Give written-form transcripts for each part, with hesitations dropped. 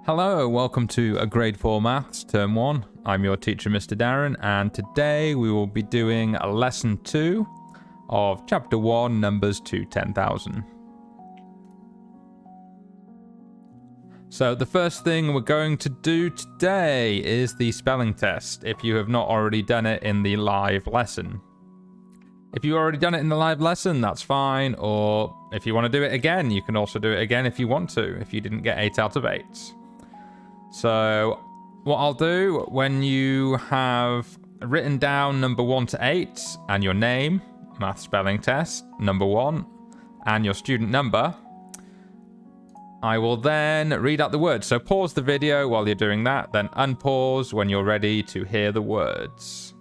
Hello, welcome to a Grade 4 Maths Term 1. I'm your teacher, Mr. Darren, and today we will be doing Lesson 2 of Chapter 1, Numbers to 10,000. So the first thing we're going to do today is the spelling test, if you have not already done it in the live lesson. If you've already done it in the live lesson, that's fine, or if you want to do it again, you can also do it again if you want to, if you didn't get 8 out of 8. So what I'll do, when you have written down number 1 to 8 and your name, math spelling test, number 1, and your student number, I will then read out the words. So pause the video while you're doing that, then unpause when you're ready to hear the words.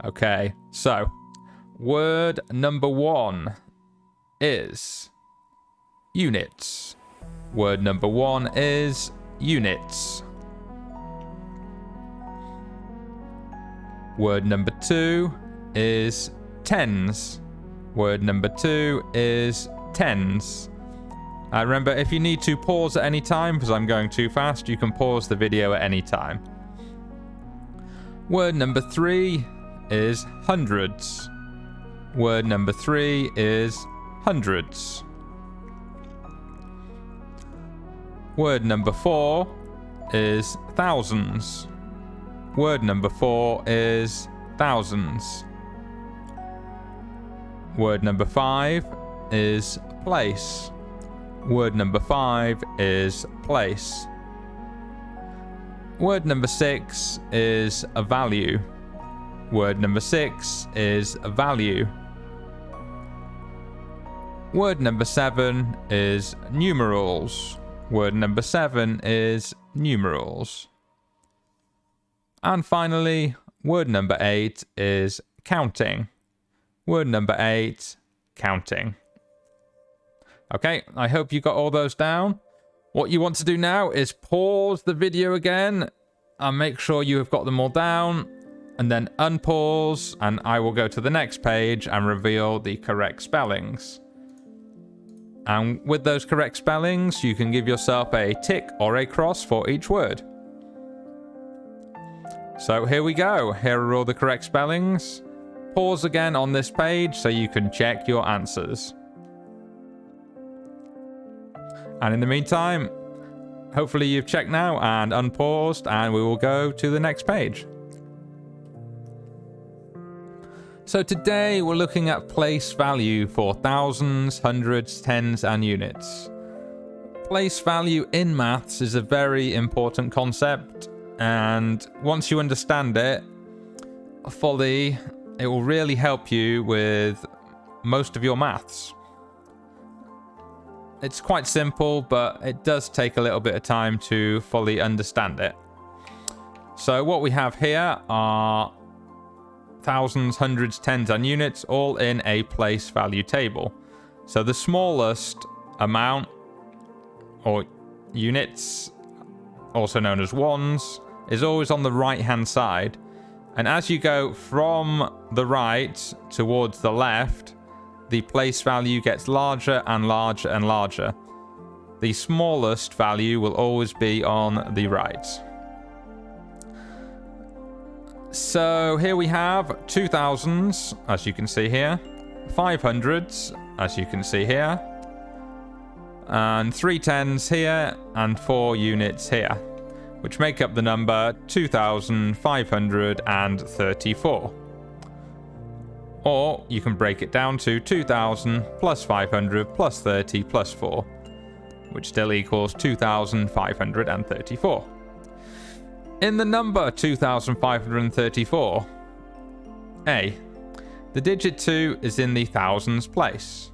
Okay, so word number 1 is units. Word number 1 is units. Word number 2 is tens. Word number 2 is tens. Remember, if you need to pause at any time, because I'm going too fast, you can pause the video at any time. Word number 3 is hundreds. Word number 3 is hundreds. Word number 4 is thousands. Word number 4 is thousands. Word number 5 is place. Word number 5 is place. Word number 6 is a value. Word number 6 is a value. Word number 7 is numerals. Word number 7 is numerals. And finally, word number 8 is counting. Word number 8, counting. Okay, I hope you got all those down. What you want to do now is pause the video again and make sure you have got them all down, and then unpause, and I will go to the next page and reveal the correct spellings. And with those correct spellings, you can give yourself a tick or a cross for each word. So here we go. Here are all the correct spellings. Pause again on this page so you can check your answers. And in the meantime, hopefully you've checked now and unpaused, and we will go to the next page. So today we're looking at place value for thousands, hundreds, tens, and units. Place value in maths is a very important concept, and once you understand it fully, it will really help you with most of your maths. It's quite simple, but it does take a little bit of time to fully understand it. So what we have here are thousands, hundreds, tens, and units, all in a place value table. So the smallest amount, or units, also known as ones, is always on the right hand side. And as you go from the right towards the left, the place value gets larger and larger and larger. The smallest value will always be on the right. So here we have 2000s, as you can see here, 500s, as you can see here, and 3 tens here, and 4 units here, which make up the number 2,534. Or you can break it down to 2,000 plus 500 plus 30 plus 4, which still equals 2,534. In the number 2,534, A, the digit 2 is in the thousands place.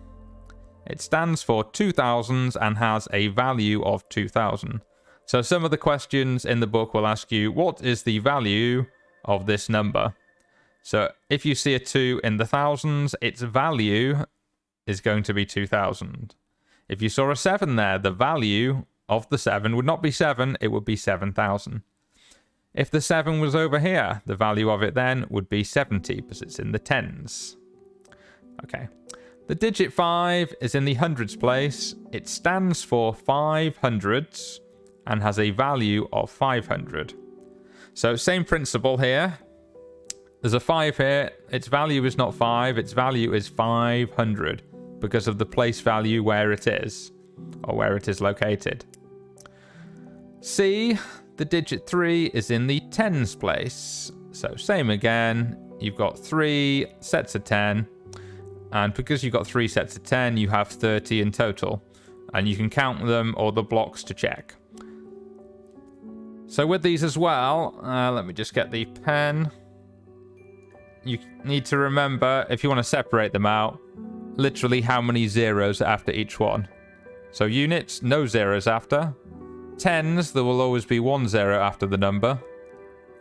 It stands for 2000s and has a value of 2,000. So some of the questions in the book will ask you, what is the value of this number? So if you see a 2 in the thousands, its value is going to be 2,000. If you saw a 7 there, the value of the 7 would not be 7, it would be 7,000. If the 7 was over here, the value of it then would be 70, because it's in the tens. Okay. The digit 5 is in the hundreds place. It stands for 500s and has a value of 500. So same principle here. There's a 5 here. Its value is not 5. Its value is 500 because of the place value where it is, or where it is located. C, the digit 3 is in the tens place. So same again. You've got 3 sets of 10. And because you've got 3 sets of 10, you have 30 in total. And you can count them or the blocks to check. So with these as well, let me just get the pen. You need to remember, if you want to separate them out, literally how many zeros are after each one. So units, no zeros after. Tens, there will always be 1 0 after the number.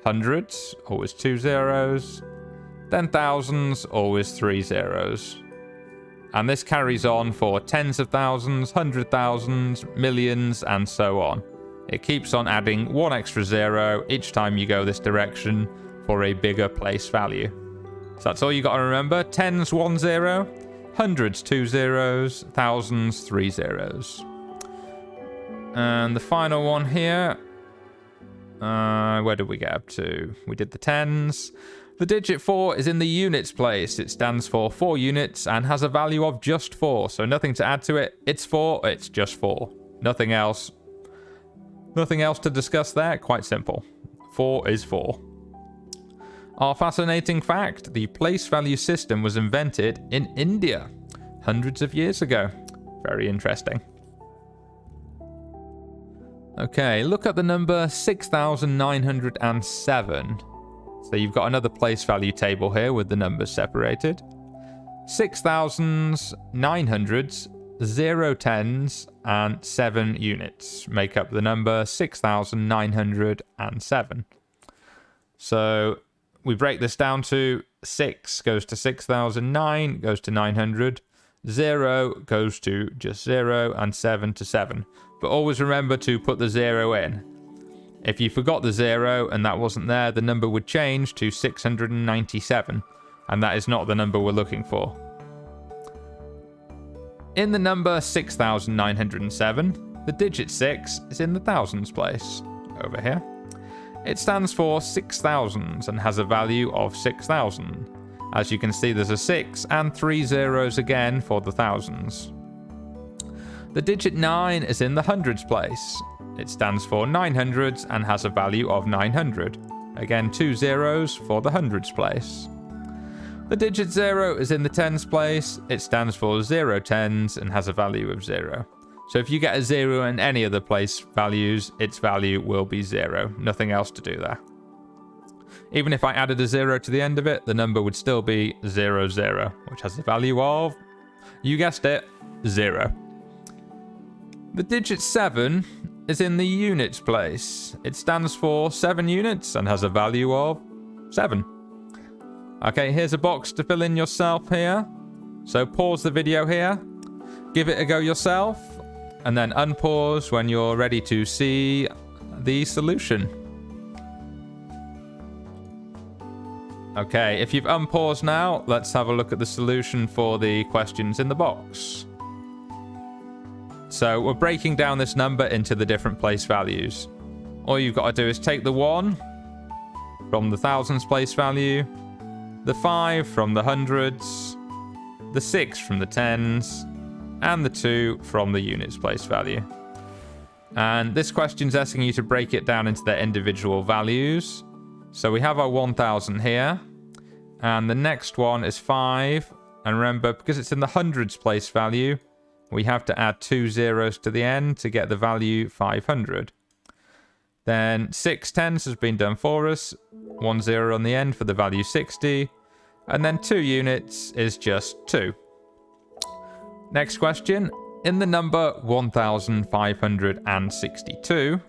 Hundreds, always 2 zeros. Then thousands, always 3 zeros. And this carries on for tens of thousands, 100,000s, millions, and so on. It keeps on adding 1 extra 0 each time you go this direction for a bigger place value. So that's all you got to remember. Tens, 1 0. Hundreds, 2 zeros. Thousands, 3 zeros. And the final one here. Where did we get up to? We did the tens. The digit 4 is in the units place. It stands for 4 units and has a value of just 4. So nothing to add to it. It's 4, it's just 4. Nothing else. Nothing else to discuss there. Quite simple. 4 is 4. Our fascinating fact, the place value system was invented in India hundreds of years ago. Very interesting. Okay, look at the number 6,907. So you've got another place value table here with the numbers separated. 6,000s, 900s, 0 tens, and 7 units make up the number 6,907. So we break this down to 6 goes to 6,009, goes to 900, 0 goes to just 0, and 7 to 7. But always remember to put the 0 in. If you forgot the 0 and that wasn't there, the number would change to 697, and that is not the number we're looking for. In the number 6,907, the digit 6 is in the thousands place, over here. It stands for 6,000s and has a value of 6,000. As you can see, there's a 6 and 3 zeros again for the thousands. The digit 9 is in the hundreds place. It stands for 900s and has a value of 900. Again, 2 zeros for the hundreds place. The digit 0 is in the tens place. It stands for 0 tens and has a value of 0. So if you get a 0 in any of the place values, its value will be 0. Nothing else to do there. Even if I added a 0 to the end of it, the number would still be 0, 0, which has a value of, you guessed it, 0. The digit 7 is in the units place. It stands for 7 units and has a value of 7. Okay, here's a box to fill in yourself here. So pause the video here, give it a go yourself, and then unpause when you're ready to see the solution. Okay, if you've unpaused now, let's have a look at the solution for the questions in the box. So we're breaking down this number into the different place values. All you've got to do is take the 1 from the thousands place value, the 5 from the hundreds, the 6 from the tens, and the 2 from the units place value. And this question's asking you to break it down into their individual values. So we have our 1,000 here, and the next one is 5. And remember, because it's in the hundreds place value, we have to add 2 zeros to the end to get the value 500. Then 6 tens has been done for us, 1 0 on the end for the value 60, and then 2 units is just 2. Next question, in the number 1,562,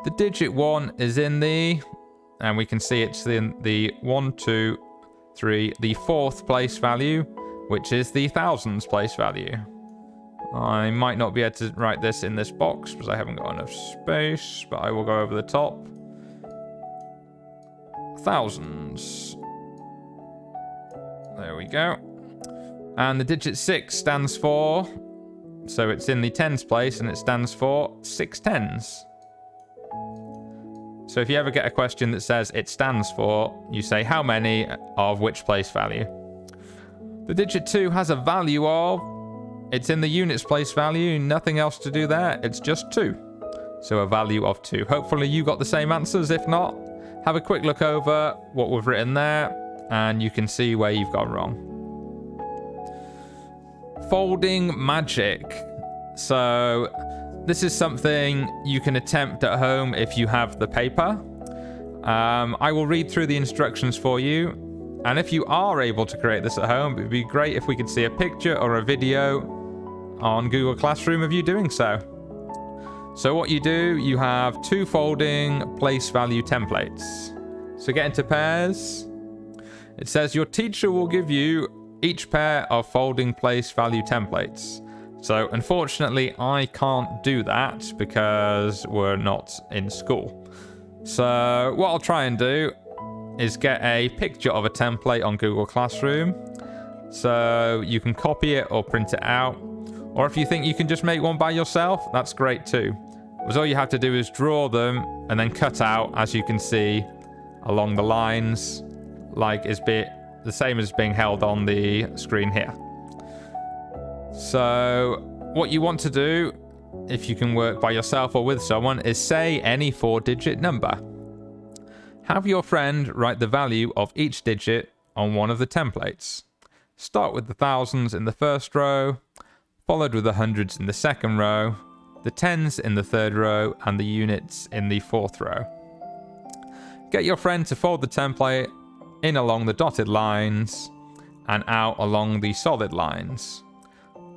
the digit 1 is in the, and we can see it's in the 1, 2, 3, the 4th place value, which is the thousands place value. I might not be able to write this in this box because I haven't got enough space, but I will go over the top. Thousands. There we go. And the digit 6 stands for, so it's in the tens place, and it stands for 6 tens. So if you ever get a question that says it stands for, you say how many of which place value. The digit 2 has a value of, it's in the units place value, nothing else to do there, it's just 2. So a value of 2. Hopefully you got the same answers. If not, have a quick look over what we've written there, and you can see where you've gone wrong. Folding magic. So this is something you can attempt at home if you have the paper. I will read through the instructions for you, and if you are able to create this at home, it would be great if we could see a picture or a video on Google Classroom of you doing so. So what you do, you have 2 folding place value templates. So get into pairs. It says your teacher will give you each pair of folding place value templates. So unfortunately, I can't do that because we're not in school. So what I'll try and do is get a picture of a template on Google Classroom. So you can copy it or print it out. Or if you think you can just make one by yourself, that's great too. Because all you have to do is draw them and then cut out, as you can see, along the lines, like is the same as being held on the screen here. So what you want to do, if you can work by yourself or with someone, is say any 4-digit number. Have your friend write the value of each digit on one of the templates. Start with the thousands in the first row, followed with the hundreds in the second row, the tens in the third row, and the units in the fourth row. Get your friend to fold the template in along the dotted lines and out along the solid lines.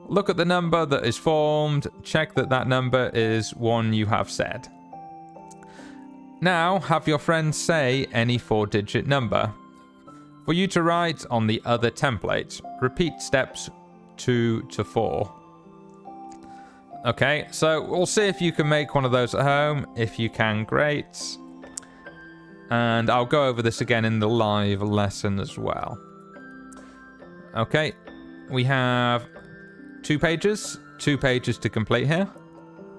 Look at the number that is formed, check that that number is one you have said. Now have your friend say any 4-digit number. For you to write on the other template, repeat steps 2 to 4. Okay, so we'll see if you can make one of those at home. If you can, great. And I'll go over this again in the live lesson as well. Okay, we have 2 pages to complete here.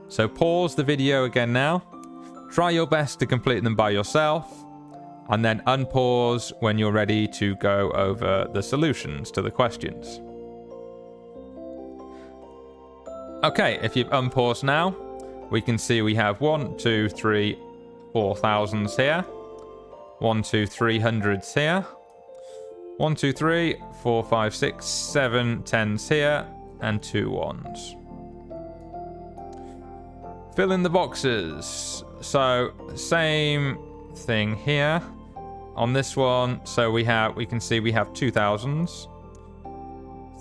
So pause the video again now. Try your best to complete them by yourself, and then unpause when you're ready to go over the solutions to the questions. Okay, if you've unpaused now, we can see we have 1, 2, 3, 4 thousands here. 1, 2, 3 hundreds here. 1, 2, 3, 4, 5, 6, 7 tens here, and 2 ones. Fill in the boxes. So same thing here on this one. So we can see we have 2000s,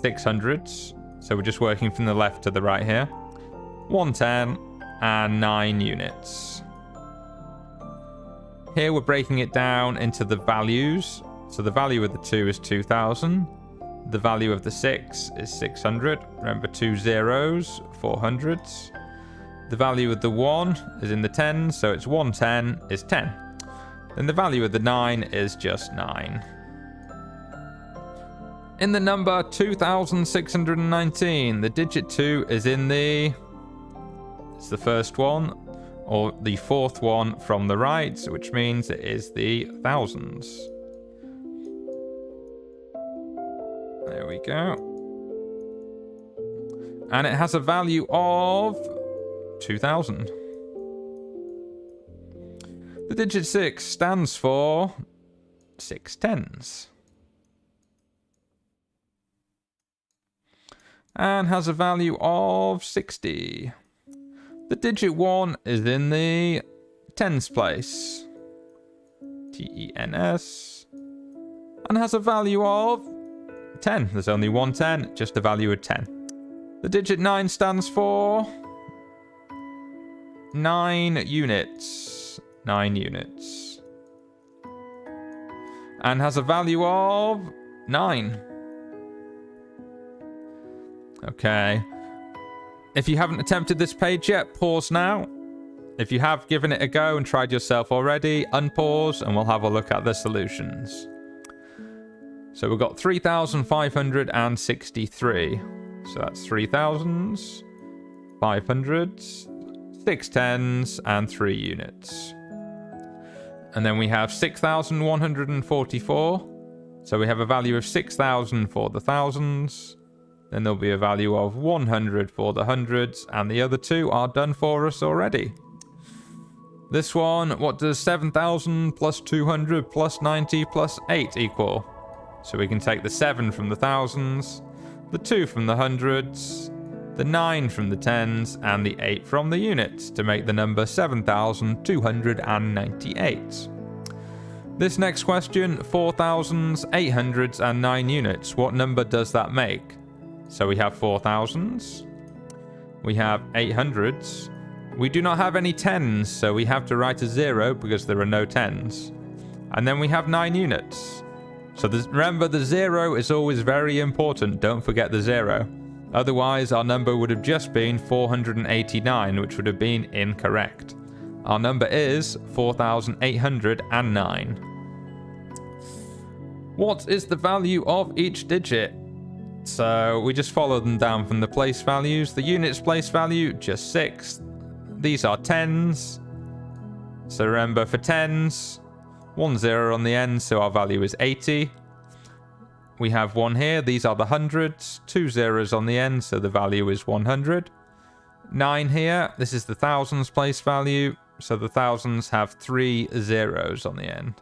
600s. So we're just working from the left to the right here. 110 and 9 units. Here we're breaking it down into the values. So the value of the 2 is 2000. The value of the 6 is 600. Remember, 2 zeros, 400s. The value of the 1 is in the tens, so it's 110 is 10. Then the value of the 9 is just 9. In the number 2619, the digit 2 is in it's the first one, or the fourth one from the right, which means it is the thousands. There we go. And it has a value of 2000. The digit 6 stands for 6 tens. And has a value of 60. The digit 1 is in the tens place. TENS. And has a value of 10. There's only one 10, just a value of 10. The digit 9 stands for 9 units. 9 units. And has a value of 9. Okay. If you haven't attempted this page yet, pause now. If you have given it a go and tried yourself already, unpause and we'll have a look at the solutions. So we've got 3,563. So that's 3,000s, 500s, 6 10s, and 3 units. And then we have 6,144. So we have a value of 6,000 for the thousands. Then there'll be a value of 100 for the hundreds. And the other two are done for us already. This one, what does 7,000 plus 200 plus 90 plus 8 equal? So we can take the 7 from the thousands, the 2 from the hundreds, the 9 from the tens, and the 8 from the units to make the number 7,298. This next question, 4,000s, 800s, and 9 units. What number does that make? So we have 4,000s, we have 800s, we do not have any 10s, so we have to write a 0 because there are no 10s. And then we have 9 units. So remember, the 0 is always very important, don't forget the 0. Otherwise, our number would have just been 489, which would have been incorrect. Our number is 4,809. What is the value of each digit? So we just follow them down from the place values. The units place value, just 6. These are 10s. So remember, for 10s, 1 0 on the end, so our value is 80. We have 1 here. These are the hundreds. 2 zeros on the end, so the value is 100. 9 here. This is the thousands place value, so the thousands have 3 zeros on the end.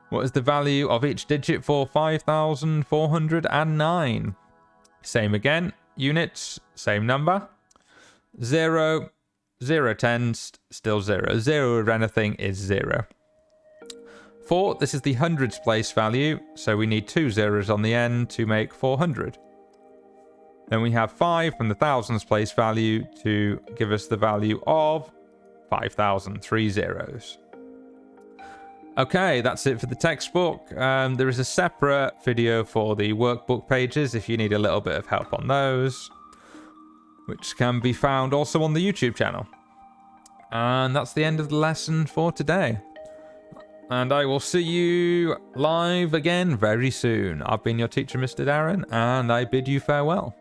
What is the value of each digit for 5,409? Same again. Units, same number. 0, 0 tens, still 0. 0 of anything is 0. 4, this is the hundreds place value, so we need 2 zeros on the end to make 400. Then we have 5 from the thousands place value to give us the value of 5,000, 3 zeros. Okay, that's it for the textbook. There is a separate video for the workbook pages if you need a little bit of help on those, which can be found also on the YouTube channel. And that's the end of the lesson for today. And I will see you live again very soon. I've been your teacher, Mr. Darren, and I bid you farewell.